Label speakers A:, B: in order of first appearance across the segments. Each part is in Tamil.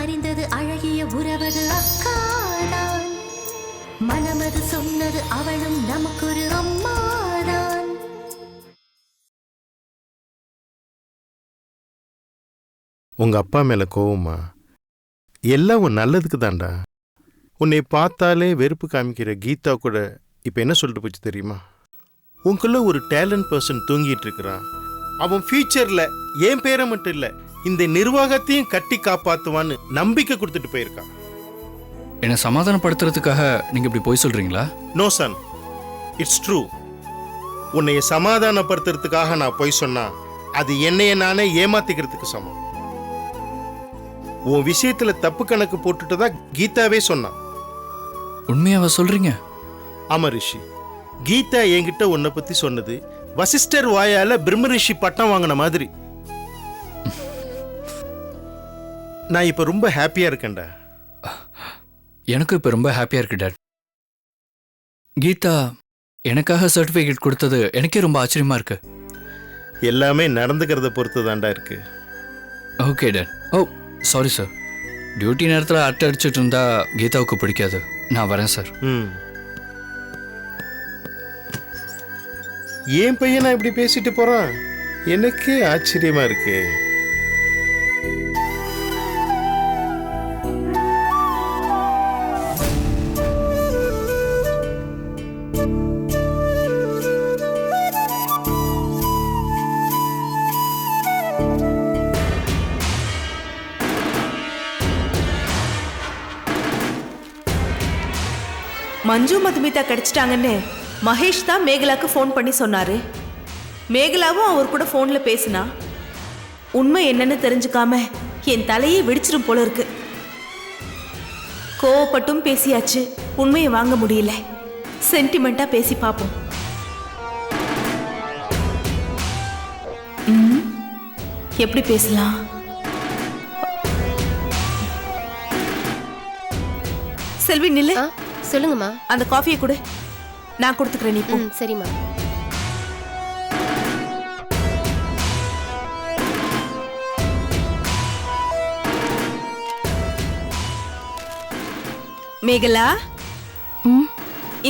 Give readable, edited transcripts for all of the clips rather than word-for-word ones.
A: அறிந்தது அழகிய உறவது அக்காதான். மனமது சொன்னது அவளும் நமக்கொரு அம்மாதான்.
B: உங்க அப்பா மேல கோவமா? எல்லாம் உன் நல்லதுக்கு தான்டா. உன்னை பார்த்தாலே வெறுப்பு காமிக்கிற கீதா கூட இப்ப என்ன சொல்லிட்டு போச்சு தெரியுமா? உங்களுக்குள்ள ஒரு டேலண்ட் பர்சன் தூங்கிட்டு இருக்கிறான். அவன் ஃபியூச்சர்ல என் பேரை மட்டும் இல்ல, இந்த நிர்வாகத்தையும் கட்டி காப்பாத்துவான்னு நம்பிக்கை கொடுத்துட்டு போயிருக்கான்.
C: என்ன சமாதானப்படுத்துறதுக்காக நீங்க இப்படி போய் சொல்றீங்களா?
B: No son, it's true. உன்னை சமாதானப்படுத்துறதுக்காக நான் போய் சொன்னா அது என்னைய நானே ஏமாத்திக்கிறதுக்கு சமம். உன் விஷயத்துல தப்பு கணக்கு போட்டுட்டதா கீதாவே சொன்னான்.
C: உண்மையாவ சொல்றீங்க?
B: ஆமா ரிஷி, கீதா என்கிட்ட உன்னை பத்தி சொன்னது வசிஷ்டர் வாயால பிரம்ம ரிஷி பட்டம் வாங்கின மாதிரி. நான் இப்ப ரொம்ப ஹாப்பியா இருக்கேன்டா.
C: எனக்கு இப்ப ரொம்ப ஹாப்பியா இருக்கு டாட். கீதா எனக்காக சர்டிபிகேட் கொடுத்தது எனக்கே ரொம்ப ஆச்சரியமா இருக்கு.
B: எல்லாமே நடந்துக்கிறத பொறுத்து தான்டா இருக்கு.
C: Okay dad. Oh sorry sir, duty நேரத்தில் அட்டை அடிச்சிட்டு இருந்தா கீதாவுக்கு பிடிக்காது. நான் வரேன் சார்.
B: ஏன் பையனா இப்படி பேசிட்டு போறான்? எனக்கே ஆச்சரியமா இருக்கு.
D: மஞ்சு மதுமிதா கிடைச்சிட்டாங்கன்னு மகேஷ் தான் மேகலாக்கு ஃபோன் பண்ணி சொன்னாரு. மேகலாவும் அவர் கூட ஃபோன்ல பேசினா. உண்மை என்னன்னு தெரிஞ்சுக்காம என் தலையே வெடிச்சிடும் போல இருக்கு. கோவப்பட்டும் பேசியாச்சு, உண்மையை வாங்க முடியல. சென்டிமெண்டா பேசி பார்ப்போம். எப்படி பேசலாம்? செல்வி நில்லு.
E: சொல்லுங்கம்மா.
D: அந்த காஃபியை கொடு, நான் கொடுத்துக்கிறேன். நீ போ.
E: சரிம்மா.
D: மேகலா,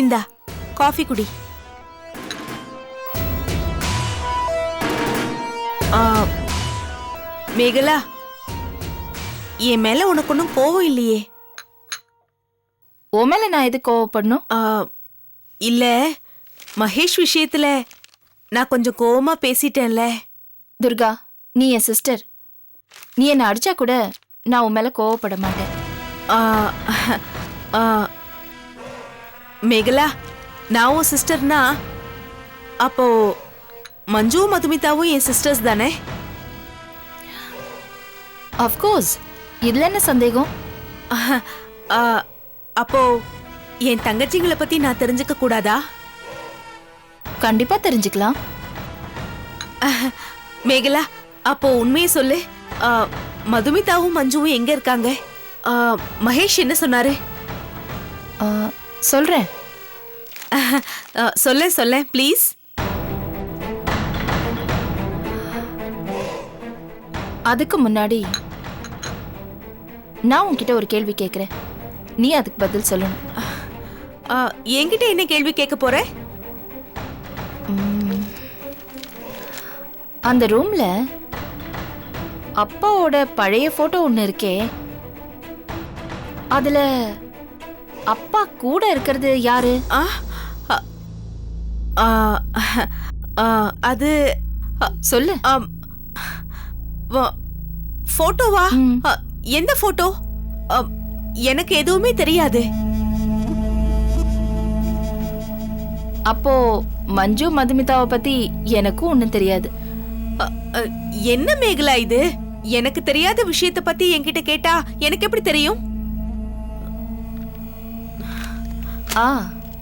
D: இந்தா காஃபி குடி. மேகலா, என் மேல உனக்கு ஒன்றும் கோவம் இல்லையே?
F: ஓ மேல நான் எது கோவப்படணும்?
D: இல்ல, மகேஷ் விஷயத்துல நான் கொஞ்சம் கோவமா பேசிட்டேன்ல.
F: துர்கா, நீ என் சிஸ்டர். நீ என்ன அடிச்சா கூட நான் உன் மேல கோவப்பட மாட்டேன்.
D: மேகலா, நான் உன் சிஸ்டர்னா அப்போ மஞ்சுவும் மதுமிதாவும் என் சிஸ்டர்ஸ் தானே?
F: அஃப்கோர்ஸ், இதுல என்ன சந்தேகம்?
D: அப்போ என் தங்கச்சிங்களை பத்தி நான் தெரிஞ்சுக்க கூடாதா?
F: கண்டிப்பா தெரிஞ்சுக்கலாம்.
D: மேகலா, அப்போ உண்மையை சொல்லு. மதுமிதாவும் மஞ்சுவும் எங்க இருக்காங்க? மகேஷ் என்ன சொன்னாரு?
F: சொல்றேன்.
D: சொல்ல ப்ளீஸ்.
F: அதுக்கு முன்னாடி நான் உன்கிட்ட ஒரு கேள்வி கேட்கிறேன். நீ அதுக்கு பதில் சொல்லணும்.
D: என்கிட்ட என்ன கேள்வி கேட்க போற?
F: அந்த ரூம்ல அப்பாவோட பழைய போட்டோ ஒண்ணு இருக்கே, அதுல அப்பா கூட இருக்கிறது யாரு?
D: அது
F: சொல்லு.
D: போட்டோவா? எந்த போட்டோ? எனக்கு எதுவுமே தெரியாது.
F: அப்போ மஞ்சு மதுமிதாவை பத்தி எனக்கும் ஒண்ணும் தெரியாது.
D: என்ன மேகலா இது? எனக்கு தெரியாத விஷயத்தை பத்தி என்கிட்ட கேட்டா எனக்கு எப்படி தெரியும்?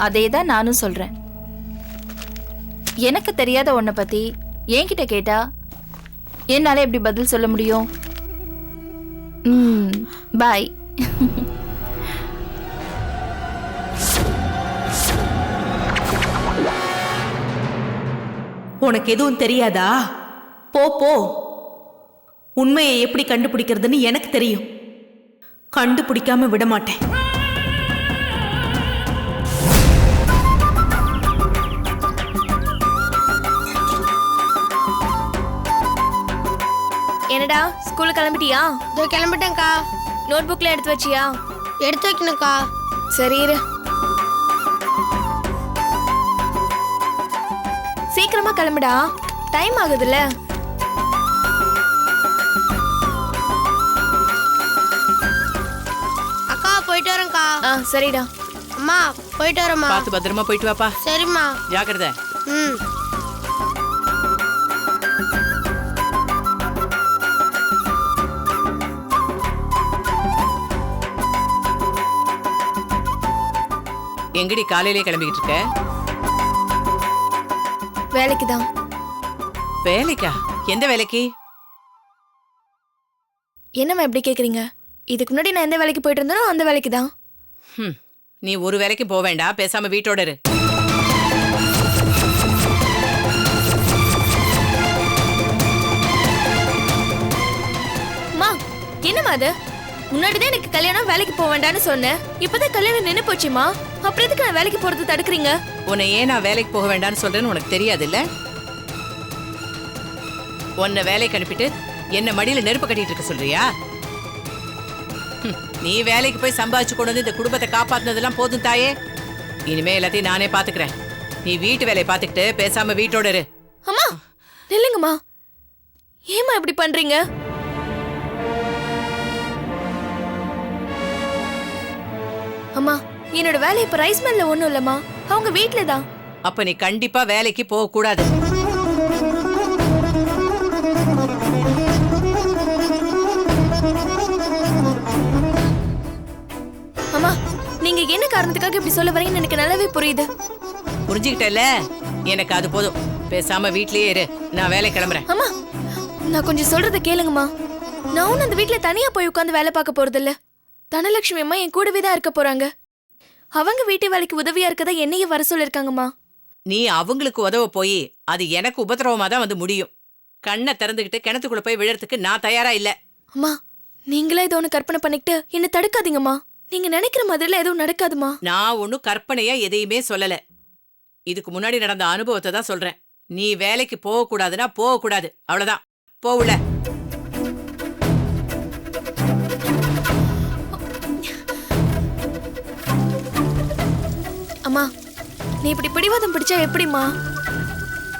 F: அதேதான் நானும் சொல்றேன். எனக்கு தெரியாத ஒன்ன பத்தி என்கிட்ட கேட்டா என்னால எப்படி பதில் சொல்ல முடியும்? பாய்.
D: உனக்கு எதுவும் தெரியாதா? போ போ. உண்மையை எப்படி கண்டுபிடிக்கிறதுன்னு எனக்கு தெரியும். கண்டுபிடிக்காம விட மாட்டேன்.
E: என்னடா ஸ்கூல் கிளம்பிட்டியா?
G: இதோ கிளம்பிட்டேன்க்கா.
E: நோட் புக்ல எடுத்து வச்சியா?
G: எடுத்து வைக்கணும்க்கா.
E: சரி இரு. சீக்கிரமா கிளம்புடா, டைம் ஆகுதுல்ல.
G: அக்கா போயிட்டு வரேன்க்கா.
E: சரிடா.
G: அம்மா போயிட்டு வரேம்மா.
H: பார்த்து பத்திரமா போயிட்டு வாப்பா.
G: சரிம்மா.
H: ஜாக்கிரதை.
G: ம்.
H: எங்கடி காலையிலே கிளம்பிக்கிட்டு இருக்க?
E: வேலைக்கு தான்.
H: வேலைக்கா? எந்த வேலைக்கு?
E: என்னம்மா எப்படி கேக்குறீங்க? இதுக்கு முன்னாடி நான் எந்த வேலைக்கு போயிட்டு இருந்தேனோ அந்த வேலைக்கு தான்.
H: நீ ஒரு வேலைக்கு போக வேண்டாம், பேசாம வீட்டோட இரு.
E: அம்மா என்னம்மா அது? முன்னாடிதான் எனக்கு கல்யாணம், வேலைக்கு போக வேண்டாம்னு சொன்னேன். இப்பதான் கல்யாணம் நின்னு போச்சுமா. அப்புறம் எதுக்கு நான் வேலைக்கு போறது தடுக்கிறீங்க?
H: உன்னை ஏன் நான் வேலைக்கு போக வேண்டாம்னு சொல்றேன்னு உனக்கு தெரியாது இல்ல? உன்னை வேலைக்கு அனுப்பிட்டு என்ன மடியில நெருப்பு கட்டிட்டு இருக்க சொல்றியா? நீ வேலைக்கு போய் சம்பாதிச்சு கொண்டு வந்து இந்த குடும்பத்தை காப்பாத்துனதெல்லாம் போதும் தாயே. இனிமே எல்லாத்தையும் நானே பாத்துக்கிறேன். நீ வீட்டு வேலையை பாத்துக்கிட்டு பேசாம வீட்டோட இரு.
E: அம்மா நில்லுங்கம்மா. ஏம்மா இப்படி பண்றீங்க? அம்மா என்னோட வேலை இப்ப ரைஸ் மில்ல ஒண்ணும் இல்லம்மா, அவங்க வீட்ல தான்.
H: அப்ப நீ கண்டிப்பா வேலைக்கு போக கூடாது.
E: அம்மா நீங்க என்ன காரணத்துக்காக இப்படி சொல்ல வரீங்கன்னு எனக்கு நல்லாவே புரியுது.
H: புரிஞ்சுக்கிட்டல? எனக்கு அது போதும். பேசாம வீட்லயே இரு. நான் வேலை கிளம்புறேன்.
E: அம்மா நான் கொஞ்சம் சொல்றத கேளுங்கம்மா. நான் ஒன்னும் அந்த வீட்ல தனியா போய் உட்காந்து வேலை பார்க்க போறது இல்ல. தனலட்சுமி அம்மா என் கூடவே தான் இருக்க போறாங்க. அவங்க வீட்டு வேலைக்கு உதவியா இருக்கதா என்னையே வர சொல்லிருக்காங்கம்மா.
H: நீ அவங்களுக்கு உதவ போய் அது எனக்கு உபத்திரவமா தான் வந்து முடியும். கண்ணை திறந்துகிட்டு கிணத்துக்குள்ள போய் விழறதுக்கு நான் தயாரா இல்ல.
E: அம்மா நீங்களே இதை ஒண்ணு கற்பனை பண்ணிக்கிட்டு என்ன தடுக்காதீங்கம்மா. நீங்க நினைக்கிற மாதிரிலாம் எதுவும் நடக்காதுமா.
H: நான் ஒன்னும் கற்பனையா எதையுமே சொல்லல. இதுக்கு முன்னாடி நடந்த அனுபவத்தை தான் சொல்றேன். நீ வேலைக்கு போக கூடாதுன்னா போக கூடாது, அவ்வளவுதான். போவுல.
E: அம்மா நீ இப்படி பிடிவாதம் பிடிச்சா எப்படிம்மா?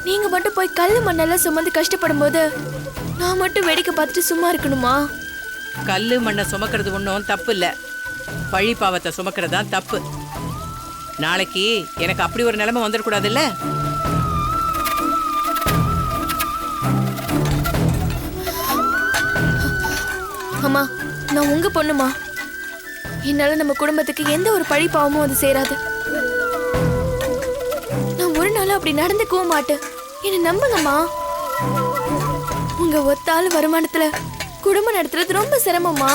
E: நீங்க மட்டும் போய் கல்லு மண்ணெல்லாம் சுமந்து கஷ்டப்படும் போது நான் மட்டும் வேடிக்கை பார்த்துட்டு சும்மா இருக்கணுமா?
H: கல்லு மண்ணை சுமக்கிறது ஒன்றும் தப்பு இல்ல. பழி பாவத்தை சுமக்கிறது தான் தப்பு. நாளைக்கு எனக்கு அப்படி ஒரு நிலைமை வந்துடக்கூடாதுல்ல?
E: அம்மா நான் உங்க பொண்ணுமா. என்னால நம்ம குடும்பத்துக்கு எந்த ஒரு பழி பாவமும் அது சேராது. நான் ஒரு நாளும் அப்படி நடந்துக்கவும் மாட்டேன். என்ன நம்புங்கம்மா. உங்க ஒத்தாள் வருமானத்துல குடும்பம் நடத்துறது ரொம்ப சிரமமா.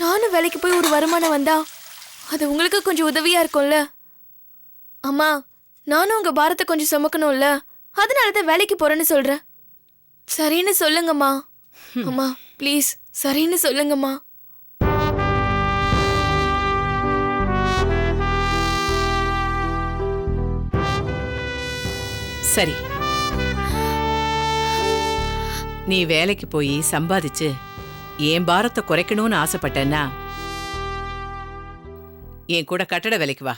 E: நானும் வேலைக்கு போய் ஒரு வருமானம் வந்தா அது உங்களுக்கு கொஞ்சம் உதவியா இருக்கும்ல. அம்மா நானும் உங்க பாரத்தை கொஞ்சம் சுமக்கணும்ல, அதனாலதான் வேலைக்கு போறேன்னு சொல்றேன். சரின்னு சொல்லுங்கம்மா. அம்மா ப்ளீஸ் சரின்னு சொல்லுங்கம்மா.
H: சரி, நீ வேலைக்கு போய் சம்பாதிச்சு என் பாரத்தை குறைக்கணும்னு ஆசைப்பட்டேன்னா என் கூட கட்டட வேலைக்கு வா.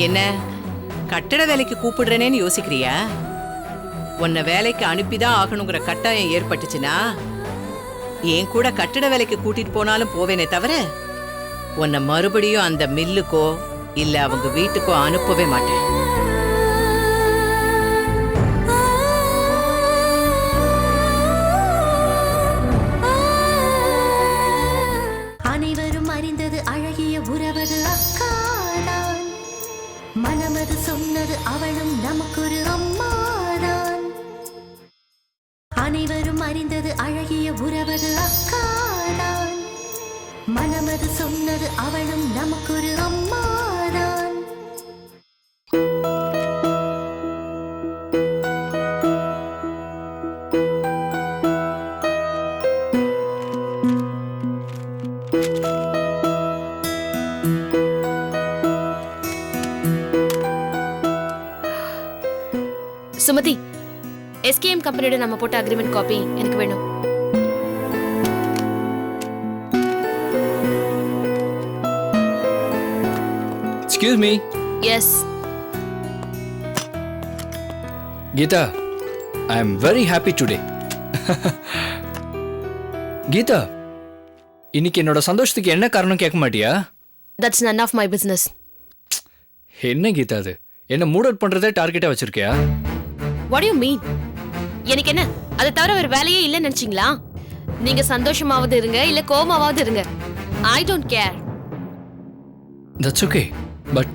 H: என்ன கட்டட வேலைக்கு கூப்பிடுறேனேன்னு யோசிக்கிறியா? உன்னை வேலைக்கு அனுப்பிதான் ஆகணுங்கிற கட்டாயம் ஏற்பட்டுச்சுன்னா என் கூட கட்டட வேலைக்கு கூட்டிட்டு போனாலும் போவேனே தவிர உன்னை மறுபடியும் அந்த மில்லுக்கோ இல்ல அவங்க வீட்டுக்கோ அனுப்பவே மாட்டேன்.
A: அனைவரும் அறிந்தது அழகிய உறவது அக்காதான். மனமது சொன்னது அவளும் நமக்கொரு அம்மாதான். அனைவரும் அறிந்தது அழகிய உறவது அக்காதான். மனமது சொன்னது அவளும் நமக்கொரு அம்மாதான்.
E: சுமதி, எஸ்கேஎம் கம்பெனியோட நம்ம போட்ட அக்ரிமெண்ட் காப்பி எனக்கு வேணும்.
C: Excuse me.
E: Yes.
C: Geetha, I am very happy today. Geetha, இன்னைக்கு என்னோட சந்தோஷத்துக்கு என்ன காரணம் கேட்க மாட்டியா?
E: That's none of my business.
C: என்ன கீதா அது? என்ன மூட் அவுட் பண்றதே டார்கெட்டா வச்சிருக்கியா?
E: What do you mean? எனக்கு என்ன, அதை தவிர வேற வேலையே இல்லைன்னு நினைச்சீங்களா? நீங்க சந்தோஷமாவது இருங்க, இல்ல கோவமாவது இருங்க. I don't care.
C: That's okay. But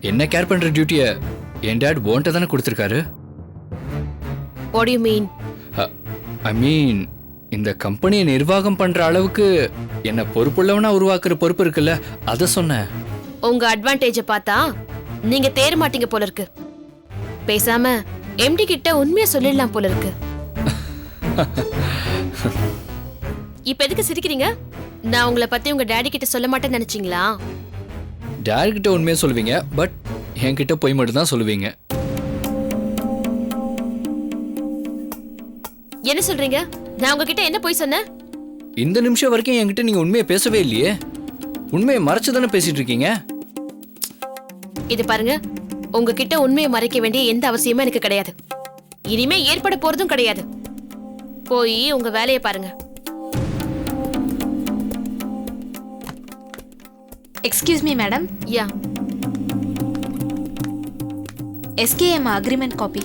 C: என்ன கேர் பண்ற டியூட்டியை என் டேட் ஓன்ட்ட தானே கொடுத்துருக்காரு.
E: What do you mean?
C: ஐ மீன், இந்த கம்பெனியை நிர்வாகம் பண்ற அளவுக்கு என்ன பொறுப்புள்ளவனா உருவாக்குற பொறுப்பு இருக்குல்ல, அதை சொன்னேன்.
E: உங்க அட்வான்டேஜ பார்த்தா நீங்க தேர மாட்டீங்க போல இருக்கு. பேசாம எம்டி கிட்ட உண்மையை சொல்லிடலாம் போல இருக்கு. இப்ப எதுக்கு சிரிக்கிறீங்க? நான் உங்களை பத்தி உங்க டாடி கிட்ட சொல்ல மாட்டேன்னு நினைச்சீங்களா?
C: டேட் கிட்ட உண்மையை சொல்லுவீங்க, பட் என்கிட்ட போய் மட்டும் தான் சொல்லுவீங்க.
E: என்ன சொல்றீங்க? நான் உங்ககிட்ட என்ன போய் சொன்னேன்?
C: இந்த நிமிஷம் வரைக்கும் என்கிட்ட நீங்க உண்மையை பேசவே இல்லையே. உண்மையை மறைச்சு தானே பேசிட்டு இருக்கீங்க.
E: இது பாருங்க, உங்ககிட்ட உண்மையை மறைக்க வேண்டிய எந்த அவசியமும் எனக்கு கிடையாது. இனிமே ஏற்பட போறதும் கிடையாது. போய் உங்க வேலையை பாருங்க.
I: Excuse me, madam.
E: Yeah.
I: SKM agreement copy.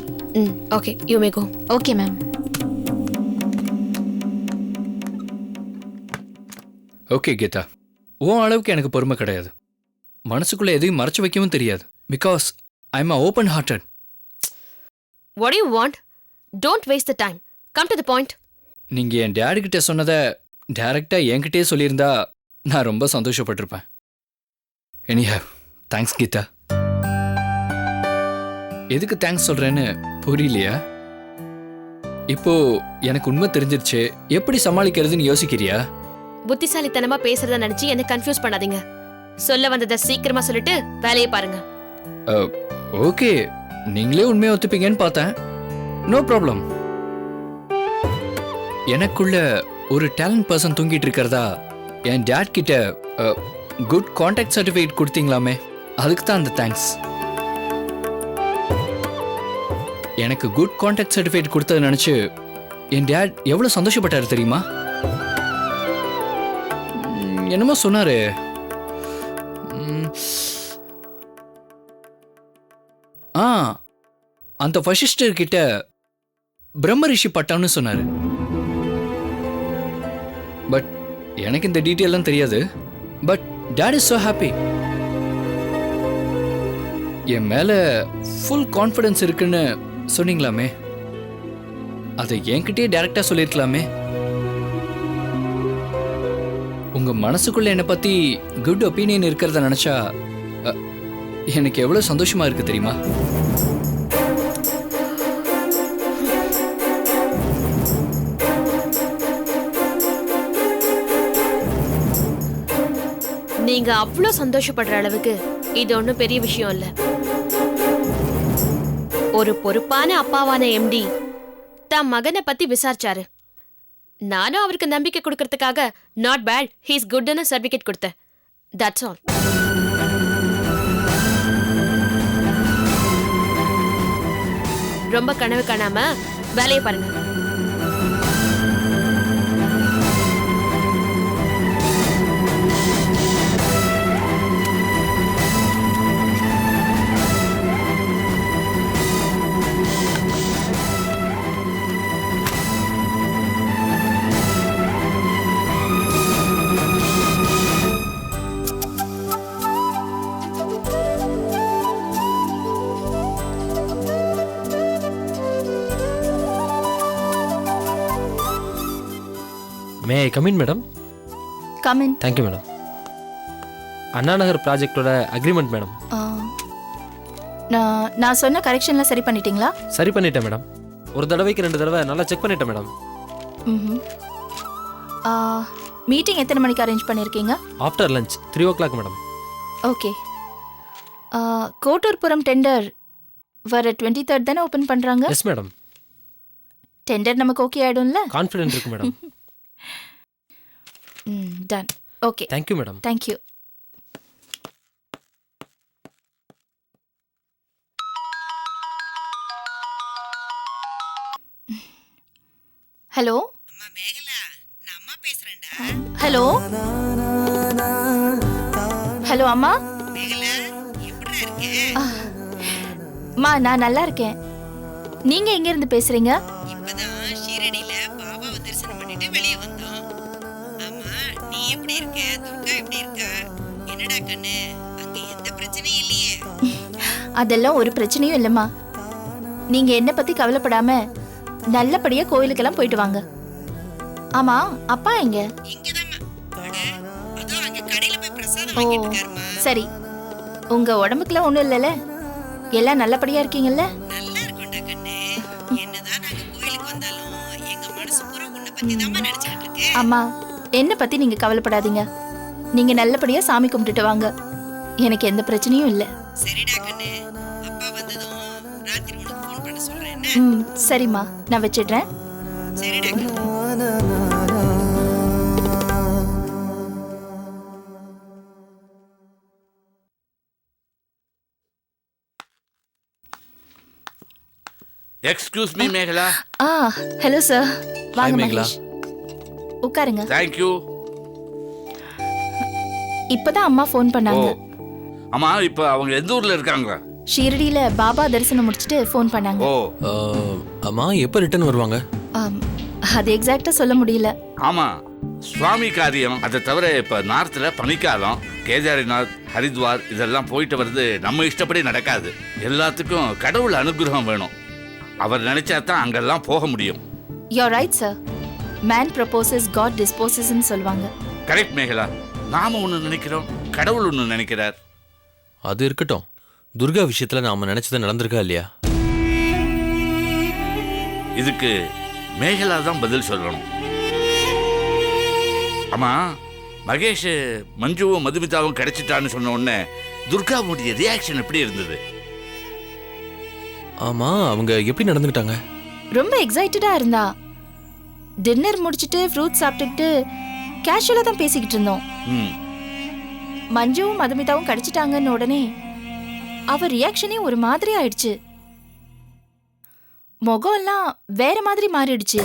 E: Okay, you may go.
I: Okay, ma'am.
C: Okay Geetha, உன் அளவுக்கு எனக்கு பொறுமை கிடையாது. மனசுக்குள்ள எதையும் மறைச்சு வைக்கவும் தெரியாது. Because I am open hearted.
E: What do you want? Don't waste the time. Come to the point.
C: நீங்க என் டேடி கிட்ட சொன்னதை டைரக்டா என்கிட்டயே சொல்லியிருந்தா நான் ரொம்ப சந்தோஷப்பட்டிருப்பேன். Anyhow, thanks Geetha. எதுக்கு தேங்க்ஸ் சொல்றேன்னு புரியலையா? இப்போ எனக்கு உண்மை தெரிஞ்சிருச்சு, எப்படி சமாளிக்கிறதுன்னு யோசிக்கிறியா?
E: புத்திசாலித்தனமா பேசுறத நினைச்சு என்ன கன்ஃபியூஸ் பண்ணாதீங்க. சொல்ல வந்ததை சீக்கிரமா சொல்லிட்டு வேலையை பாருங்க.
C: ஓகே, நீங்களே உண்மையை ஒத்துப்பீங்கன்னு பார்த்தேன். No problem. எனக்குள்ள ஒரு டேலண்ட் பர்சன் தூங்கிட்டு இருக்கிறதா என் டேட் கிட்ட குட் கான்டாக்ட் சர்டிஃபிகேட் கொடுத்தீங்களாமே, அதுக்கு தான் அந்த தேங்க்ஸ். எனக்கு குட் கான்டாக்ட் சர்டிஃபிகேட் கொடுத்ததை நினைச்சு என் டேட் எவ்வளவு சந்தோஷப்பட்டாரு தெரியுமா? என்னமோ சொன்னாரு. அந்த வசிஷ்டர் கிட்ட பிரம்ம ரிஷி பட்டம்னு சொன்னாரு. பட் எனக்கு இந்த டீட்டெயிலாம் தெரியாது. But dot is so happy. என் மேல ஃபுல் கான்ஃபிடன்ஸ் இருக்குன்னு சொன்னீங்களாமே, அதை என்கிட்டயே டைரக்டா சொல்லியிருக்கலாமே. உங்க மனசுக்குள்ள என்னை பத்தி குட் ஒப்பீனியன் இருக்கிறத நினைச்சா எனக்கு எவ்வளவு சந்தோஷமா இருக்கு தெரியுமா?
E: நீங்க அவ்வளோ சந்தோஷப்படுற அளவுக்கு இது ஒன்றும் பெரிய விஷயம் இல்ல. ஒரு பொறுப்பான அப்பாவான எம்டி தன் மகனை பத்தி விசாரிச்சாரு. நானும் அவருக்கு நம்பிக்கை கொடுக்கறதுக்காக நாட் பேட், ஹீ இஸ் குட்னு சர்டிஃபிகேட் கொடுத்தேன். That's all. ரொம்ப கனவு காணாம வேலையை பாருங்க.
J: May I come in madam?
F: Come in.
J: Thank you madam. Anna Nagar ப்ராஜெக்டோட அக்ரிமெண்ட் மேடம்.
F: நான் சொன்ன கரெக்ஷன்லாம் சரி பண்ணிட்டீங்களா?
J: சரி பண்ணிட்டேன் மேடம். ஒரு தடவைக்கு 2 தடவை நல்லா செக் பண்ணிட்டேன் மேடம்.
F: மீட்டிங் எத்தனை மணிக்கு அரேஞ்ச் பண்ணியிருக்கீங்க?
J: After lunch 3 o'clock madam.
F: Okay. Kotturpuram tender வர 23rd தானே ஓபன் பண்றாங்க.
J: Yes madam.
F: டெண்டர் நமக்கு ஓகே ஆயிடும்ல.
J: கான்ஃபிடென்ட் இருக்கு madam.
F: Done. Okay.
J: Thank you madam.
F: Thank you. Hello.
H: அம்மா மேகலா, நான் அம்மா பேசுறேன்டா.
F: ஹலோ. ஹலோ அம்மா.
H: மேகலா, எப்படிடா இருக்க?
F: அம்மா நான் நல்லா இருக்கேன். நீங்க எங்க இருந்து பேசுறீங்க?
H: இப்பதான் ஷீரடியில பாபாவை தரிசனம் பண்ணிட்டு வெளியே வந்தோம். ஆமா, நீ எப்படி இருக்க? துர்கா எப்படி இருக்கா? என்னடா கண்ணு, அங்க எந்த பிரச்சனையும் இல்லையே?
F: அதெல்லாம் ஒரு பிரச்சனையும் இல்லம்மா. நீங்க என்ன பத்தி கவலைப்படாம நல்லபடியா கோயிலுக்கெல்லாம் போயிட்டு வாங்க. ஆமா, அப்பா எங்க?
H: இங்கதாம்மா. அட, அதோ அங்க கடையில போய் பிரசாதம்
F: ஓ
H: வாங்கிட்டு இருக்காருமா.
F: சரி. உங்க உடம்புக்குலாம் ஒண்ணும் இல்லைல்ல? எல்லாம் நல்லபடியா இருக்கீங்கல்ல?
H: நல்லா இருக்கும்டா கண்ணு. என்னதான் நாங்க கோயிலுக்கு வந்தாலும் எங்க மனசு பூரா உன்னை பத்தி தான் நினைச்சிட்டு இருக்கு.
F: அம்மா, என்ன பத்தி நீங்க கவலைப்படாதீங்க. நீங்க நல்லபடியா சாமி கும்பிட்டுட்டு வாங்க. எனக்கு எந்த பிரச்சனையும் இல்ல.
H: சரிடா கண்ணு, அப்பா வந்ததும் ராத்திரி உனக்கு ஃபோன் பண்ண சொல்றேன். என்ன?
F: சரிம்மா, நான் வச்சிடுறேன்.
H: சரிடா கண்ணு.
K: Excuse me Megala.
F: Hello sir. வாங்க
C: மேகலா.
F: மகேஷ். உட்காருங்க.
K: தேங்க்யூ.
F: இப்பதான் அம்மா ஃபோன்
K: ஓ
F: பண்ணாங்க.
K: அம்மா, இப்போ அவங்க எந்த ஊர்ல இருக்காங்க?
F: ஷீரடியில பாபா தரிசனம் முடிச்சிட்டு ஃபோன் பண்ணாங்க.
K: ஓ
J: அம்மா எப்போ ரிட்டர்ன் வருவாங்க?
F: அது எக்ஸாக்ட்டா சொல்ல முடியல.
K: ஆமா, சுவாமி காரியம். அதை தவிர இப்போ நார்த்தில் பனிக்காலம், கேதாரிநாத், ஹரித்வார் இதெல்லாம் போயிட்டு வர்றது நம்ம இஷ்டப்படி நடக்காது. எல்லாத்துக்கும் கடவுள் அனுகிரகம் வேணும். அவர் நினைச்சா தான் அங்கெல்லாம் போக முடியும்.
F: You're right sir. Man proposes, God disposes ன்னு சொல்வாங்க.
K: கரெக்ட் மேகலா. நாம ஒன்று நினைக்கிறோம், கடவுள் ஒன்று நினைக்கிறார்.
J: அது இருக்கட்டும். துர்கா விஷயத்துல நாம நினைச்சது நடந்திருக்கா இல்லையா?
K: இதுக்கு மேகலா தான் பதில் சொல்லணும். ஆமா, மகேஷ் மஞ்சுவும் மதுமிதாவும் கிடைச்சிட்டான்னு சொன்ன உடனே துர்காவுடைய ரியாக்ஷன் எப்படி இருந்தது?
J: ஆமா, அவங்க எப்படி நடந்துக்கிட்டாங்க?
F: ரொம்ப எக்ஸைட்டடா இருந்தா. டின்னர் முடிச்சிட்டு ஃப்ரூட் சாப்பிட்டுட்டு கேஷுவலா தான் பேசிக்கிட்டு இருந்தோம். மஞ்சுவும் மதுமிதாவும் கிடைச்சிட்டாங்கன்னு உடனே அவ ரியாக்ஷனே ஒரு மாதிரி ஆயிடுச்சு. முகம் எல்லாம் வேற மாதிரி மாறிடுச்சு.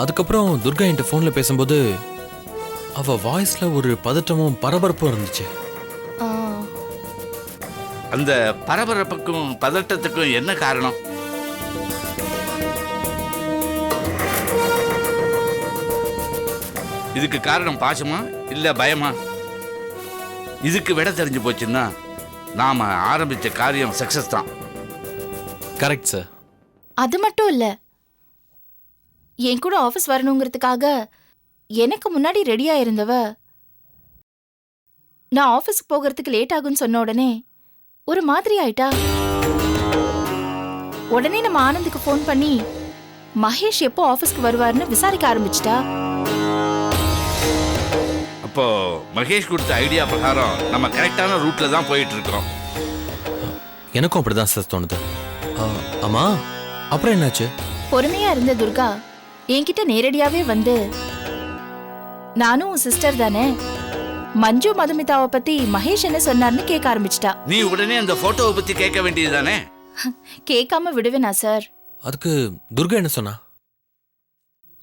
J: அதுக்கப்புறம் துர்கா என்கிட்ட ஃபோன்ல பேசும்போது அவ வாய்ஸ்ல ஒரு பதட்டமும் பரபரப்பும் இருந்துச்சு.
K: அந்த பரபரப்புக்கும் பதட்டத்துக்கும் என்ன காரணம்? இதுக்கு காரணம் பாசமா இல்ல பயமா? இதுக்கு விட தெரிஞ்சு போச்சுன்னா நாம ஆரம்பிச்ச காரியம் சக்சஸ் தான்.
J: Correct sir.
F: அது மட்டும் இல்ல, என் கூட ஆபீஸ் வரணுங்கிறதுக்காக எனக்கு முன்னாடி ரெடியா இருந்தவ நான் ஆபீஸ்க்கு போகிறதுக்கு லேட் ஆகும்னு சொன்ன உடனே ஒரு மாதிரி ஆயிட்டா. உடனே நம்ம ஆனந்துக்கு ஃபோன் பண்ணி மகேஷ் எப்போ ஆபீஸ்க்கு வருவாருன்னு விசாரிக்க ஆரம்பிச்சிட்டா.
K: அப்போ மகேஷ் கொடுத்த ஐடியா பிரகாரம் நம்ம கரெக்டான ரூட்ல தான் போயிட்டு இருக்கோம்.
J: எனக்கும் அப்படிதான் சார் தோணுது. ஆமா, அப்புறம் என்னாச்சு?
F: பொறுமையா இருந்த துர்கா என்கிட்ட நேரடியாவே வந்து, நானும் உன் சிஸ்டர் தானே, மஞ்சு மதுமிதாவை பத்தி மகேஷ் என்ன சொன்னார்னு கேட்க ஆரம்பிச்சிட்டா.
K: நீ உடனே அந்த போட்டோவை பத்தி கேட்க வேண்டியதுதானே?
F: கேட்காம விடுவேனா சார்?
J: அதுக்கு துர்கா என்ன சொன்னா?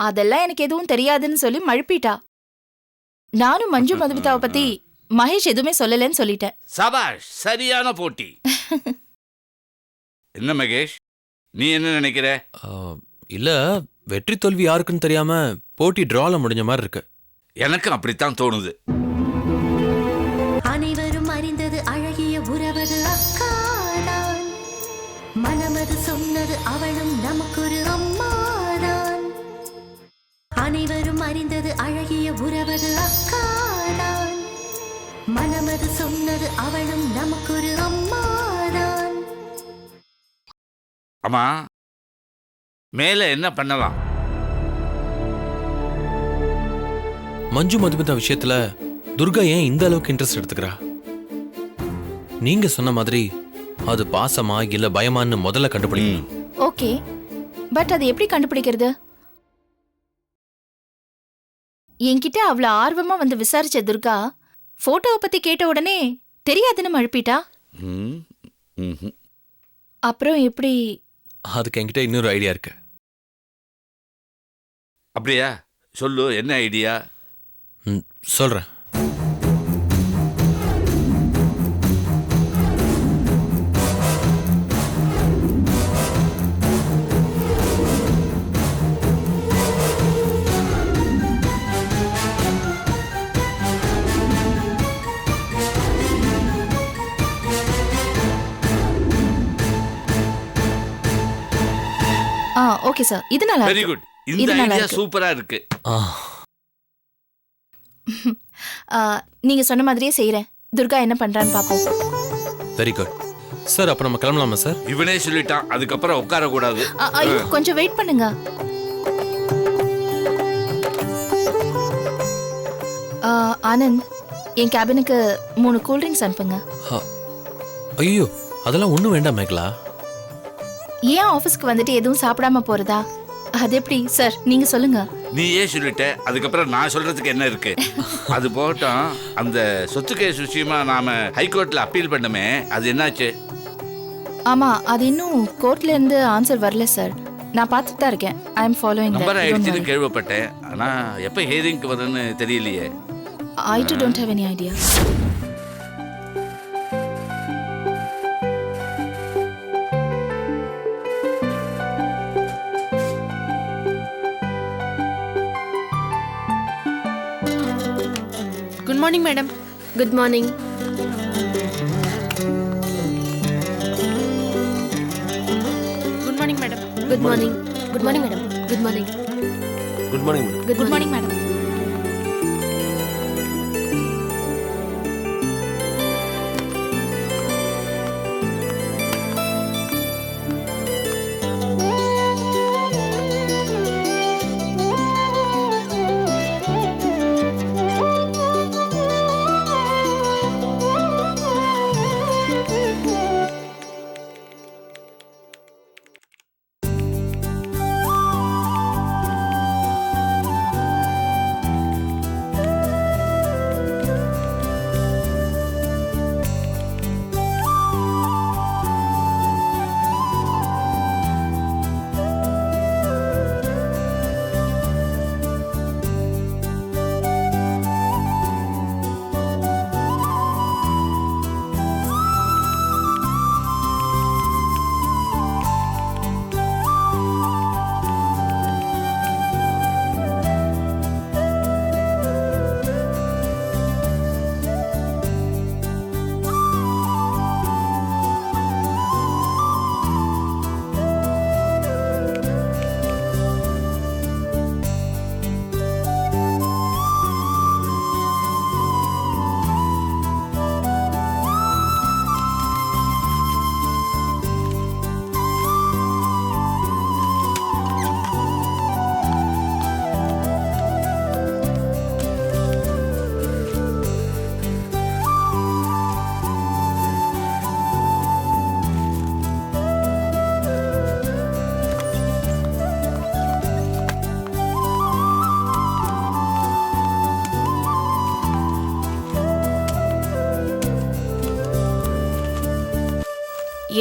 F: அதெல்லாம் எனக்கு எதுவும் தெரியாதுன்னு சொல்லி மழுப்பிட்டா. நானும் மஞ்சு மதுமிதாவை பத்தி மகேஷ் எதுவுமே சொல்லலன்னு சொல்லிட்டேன்.
K: சபாஷ், சரியான போட்டி. என்ன மகேஷ், நீ என்ன நினைக்கிற?
J: இல்ல, வெற்றி தோல்வி யாருக்குன்னு தெரியாம போட்டி டிரால முடிஞ்ச மாதிரி இருக்கு.
K: எனக்கும் அப்படித்தான் தோணுது.
A: அனைவரும் அறிந்தது அழகிய உறவது அக்காதான். மனமது சொன்னது அவளும் நமக்கொரு அம்மாதான். அனைவரும் அறிந்தது அழகிய உறவது அக்காதான். மனமது சொன்னது அவளும் நமக்கொரு அம்மாதான்.
K: அம்மா, மேல என்ன பண்ணலாம்?
J: மஞ்சு மதுமிதா விஷயத்துல துர்கா ஏன் இந்த அளவுக்கு இன்ட்ரெஸ்ட் எடுத்துக்கிறா? நீங்க சொன்ன மாதிரி அது பாசமா இல்ல பயமான்னு முதல்ல கண்டுபிடிக்கணும்.
F: ஓகே, பட் அது எப்படி கண்டுபிடிக்கிறது? என்கிட்ட அவ்வளவு ஆர்வமா வந்து விசாரிச்ச துர்கா போட்டோவை பத்தி கேட்ட உடனே தெரியாதுன்னு மழுப்பிட்டா. அப்புறம் எப்படி?
J: அதுக்கு என்கிட்ட இன்னொரு ஐடியா இருக்கு.
K: அப்படியா? சொல்லு, என்ன ஐடியா?
J: சொல்றேன்.
F: ஓகே சார், இது நல்லா
K: வெரி
F: இருக்கு.
K: குட். இந்த ஐடியா சூப்பரா இருக்கு.
F: நீங்க சொன்ன மாதிரியே செய்யறேன். துர்கா என்ன பண்றான்னு பாப்போம்.
J: Very good sir. அப்ப நம்ம கிளம்பலாமா சார்?
K: இவனே சொல்லிட்டான், அதுக்கப்புறம் உட்கார கூடாது.
F: ஐயோ, கொஞ்சம் வெயிட் பண்ணுங்க. ஆனந்த், என் கேபினுக்கு 3 கூல்ட்ரிங்க்ஸ் அனுப்புங்க.
J: ஐயோ, அதெல்லாம் ஒண்ணும் வேண்டாம் மேகலா.
F: ஏன் ஆபீஸ்க்கு வந்துட்டு எதுவும் சாப்பிடாம போறதா? அது எப்படி சார், நீங்க சொல்லுங்க.
K: நீ ஏன் சொல்லிட்ட, அதுக்கப்புறம் நான் சொல்றதுக்கு என்ன இருக்கு? அது போட்டோம். அந்த சொத்து கேஸ் விஷயமா நாம ஹைகோர்ட்ல அப்பீல் பண்ணமே, அது என்னாச்சு?
F: ஆமா, அது இன்னும் கோர்ட்ல இருந்து ஆன்சர் வரல சார். நான் பார்த்துட்டு தான் இருக்கேன். ஐ அம் ஃபாலோயிங்.
K: நம்பர் ஆயிடுச்சுன்னு கேள்விப்பட்டேன், ஆனா எப்ப ஹியரிங்க்கு வரும்னு தெரியலையே.
F: I too don't have any idea.
G: Good morning madam. Good morning. Good morning madam. Good morning. Good morning madam. Good morning.
L: Good morning madam.
F: Good morning, madam.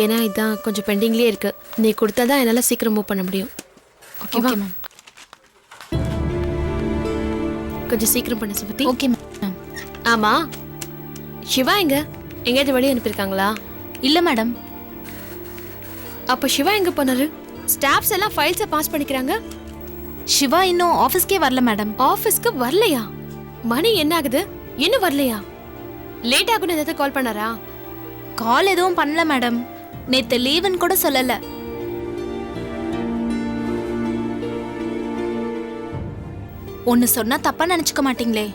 G: ஏன்னா இதான் கொஞ்சம் பெண்டிங்லேயே இருக்கு. நீ கொடுத்தா தான் என்னால் சீக்கிரம் மூவ் பண்ண முடியும். ஓகேவா மேம்? கொஞ்சம் சீக்கிரம் பண்ண சுமதி.
F: Okay ma'am.
G: ஆமா, சிவா எங்க? எங்கேயாவது வெளியே அனுப்பியிருக்காங்களா?
E: இல்ல மேடம்.
G: அப்போ சிவா எங்க போனாரு? ஸ்டாஃப்ஸ் எல்லாம் ஃபைல்ஸை பாஸ் பண்ணிக்கிறாங்க.
E: சிவா இன்னும் ஆபீஸ்க்கே வரல மேடம்.
G: ஆஃபீஸ்க்கு வரலையா? மணி என்ன ஆகுது, இன்னும் வரலையா? லேட் ஆகுன்னு ஏதாவது கால் பண்ணாரா?
E: கால் எதுவும் பண்ணல மேடம். நேத்து லீவுன்னு கூட சொல்லல. ஒன்னு சொன்னா தப்பா நினைச்சுக்க மாட்டீங்களே?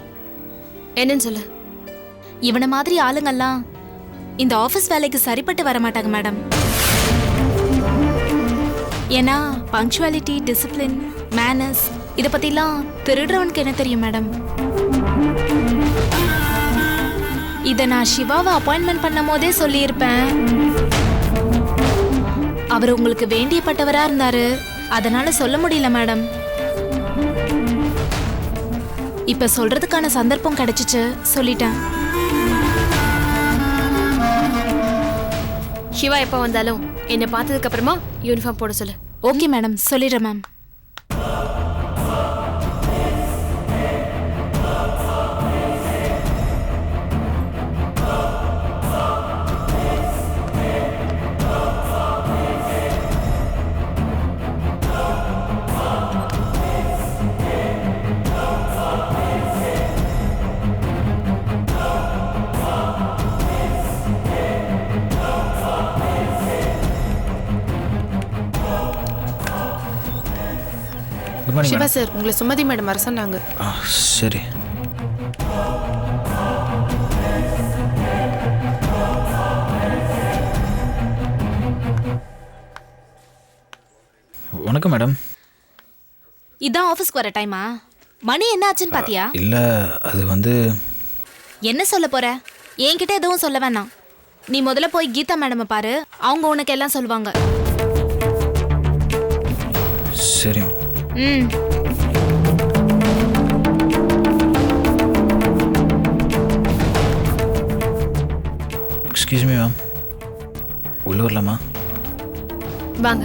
G: என்னன்னு சொல்லு.
E: இவன மாதிரி ஆளுங்கெல்லாம் இந்த ஆபீஸ் வேலைக்கு சரிப்பட்டு வர மாட்டாங்க மேடம். ஏன்னா பங்க்சுவாலிட்டி, டிசிப்ளின், மேனர்ஸ் இத பத்திலாம் திருடுறவனுக்கு என்ன தெரியும் மேடம்?
I: இதை நான் சிவாவை அப்பாயின்மெண்ட் பண்ணும் போதே சொல்லியிருப்பேன். அவர் உங்களுக்கு வேண்டியப்பட்டவரா இருந்தாரு, அதனால சொல்ல முடியல மேடம். இப்ப சொல்றதுக்கான சந்தர்ப்பம் கிடைச்சிச்சு, சொல்லிட்டேன்.
G: சிவா எப்ப வந்தாலும் என்னை பார்த்ததுக்கு அப்புறமா யூனிஃபார்ம் போட சொல்லு.
I: ஓகே மேடம், சொல்லிடுறேன் மேம்.
G: சிவா சார், உங்களை சுமதி மேடம் வர சொன்னாங்க.
M: சரி. வணக்கம் மேடம்.
I: இதான் ஆஃபீஸ்க்கு வர டைமா? மணி என்ன ஆச்சுன்னு பாத்தியா?
M: இல்லை, அது வந்து
I: என்ன சொல்ல போற? என்கிட்ட எதுவும் சொல்ல வேணாம். நீ முதல்ல போய் கீதா மேடம் பாரு, அவங்க உனக்கு எல்லாம் சொல்லுவாங்க.
M: சரி.
I: ம்.
M: எக்ஸ்கியூஸ் மீ மேம், உள்ள வரலாமா?
G: வாங்க.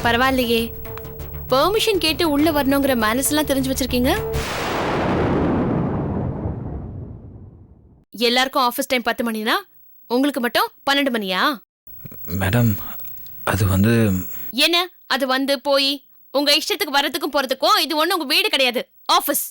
G: பரவாயில்லையே, பெர்மிஷன் கேட்டு உள்ள வரணுங்கிற மேனர்ஸ் எல்லாம் தெரிஞ்சு வச்சிருக்கீங்க. எல்லாருக்கும் ஆஃபீஸ் டைம் 10 மணினா உங்களுக்கு மட்டும் 12 மணியா?
M: மேடம், அது வந்து
G: என்ன அது வந்து போய் உங்க இஷ்டத்துக்கு வரதுக்கும் போறதுக்கும் இது ஒண்ணு உங்க வீடு கிடையாது, ஆஃபீஸ்.